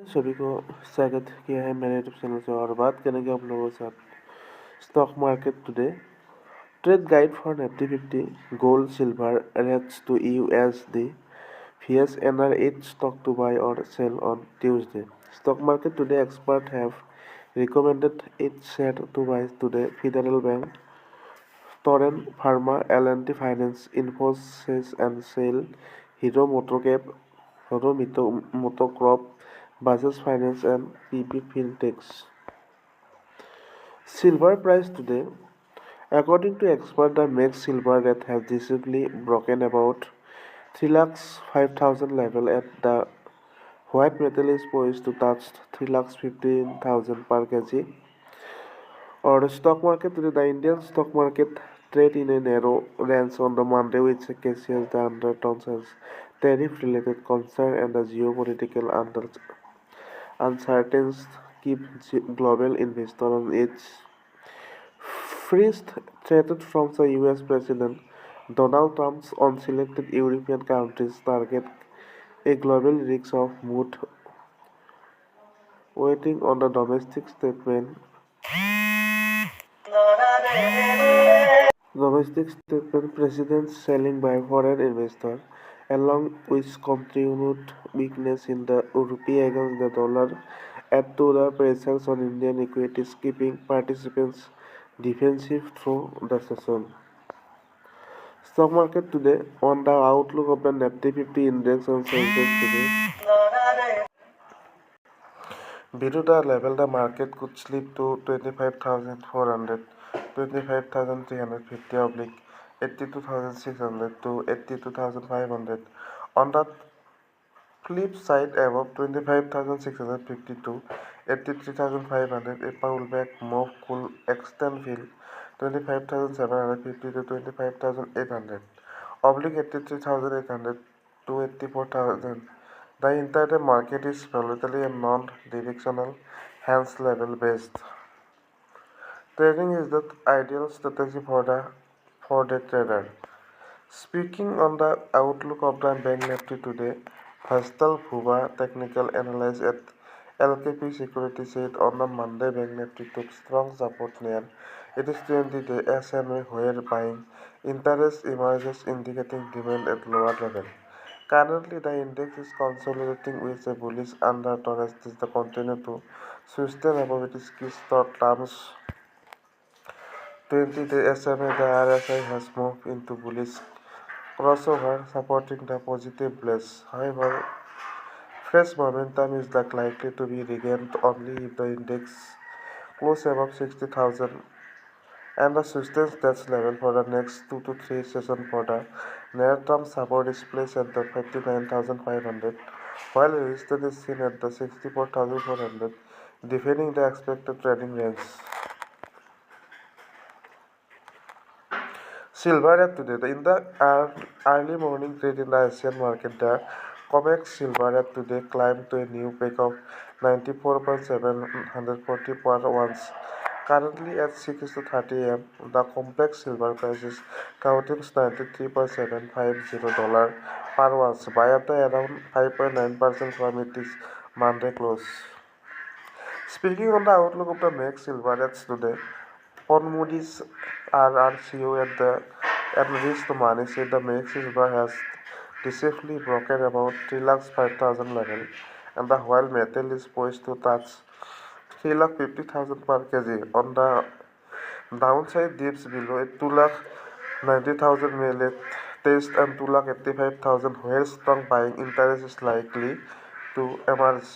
सभी को स्वागत किया है मेरे यूट्यूब चैनल से और बात करेंगे आप लोगों के साथ stock market today trade guide for Nifty 50 gold silver rates to USD VS NR 8 stock to buy or sell on Tuesday. Stock market today experts have recommended each share to buy today Federal Bank, Torrent Pharma, L&T Finance, Infosys and sell Hero Motocorp, Bajaj Finance and PB Fintech. Silver price today. According to experts, the max silver rate has decisively broken about 3,05,000 level at the white metal is poised to touch 3,15,000 per kg. Or the stock market today, the Indian stock market trade in a narrow range on the Monday, which cases the undertones as tariff-related concern and the geopolitical uncertainties keep global investors on edge. First threat from the US President Donald Trump's unselected European countries target a global risk of mood waiting on the domestic statement. Domestic statement presidents selling by foreign investors, along with continued weakness in the rupee against the dollar, add to the pressures on Indian equities, keeping participants defensive through the session. Stock market today on the outlook of the Nifty 50 index on Sensex today. Below the level, the market could slip to 25,400, 25,350 oblique 82,600 to 82,500. On the flip side, above 25,650 to 83,500, a pullback move could extend fill 25,750 to 25,800, oblique 83,800 to 84,000. The intraday market is volatile and non-directional, hence level-based. Trading is the ideal strategy for the trader. Speaking on the outlook of the Bank Nifty today, Fastal Bhuva, technical analyst at LKP Security, said on the Monday Bank Nifty took strong support near it is 20-day SMA where buying interest emerges indicating demand at lower level. Currently, the index is consolidating with a bullish undertone as the continue to sustain above its key terms. 20-day SMA, the RSI has moved into bullish crossover, supporting the positive blaze. However, fresh momentum is likely to be regained only if the index closes above 60,000 and the sustains that level for the next 2 to 3 sessions. For the near-term support is placed at the 59,500, while resistance is seen at the 64,400, defending the expected trading range. Silver at today. In the early morning trade in the Asian market, the COMEX silver at today climbed to a new peak of 94.740 per ounce. Currently at 6:30 am, the complex silver price is counting $93.750 per ounce, by up by around 5.9% from its Monday close. Speaking on the outlook of the MEX silver rates today, on Moody's RRCO at Risk Money said the MEX silver has decisively broken about 3,05,000 level, and the while metal is poised to touch 3,50,000 per kg. On the downside, dips below 2,90,000 may test and 2,85,000 where strong buying interest is likely to emerge.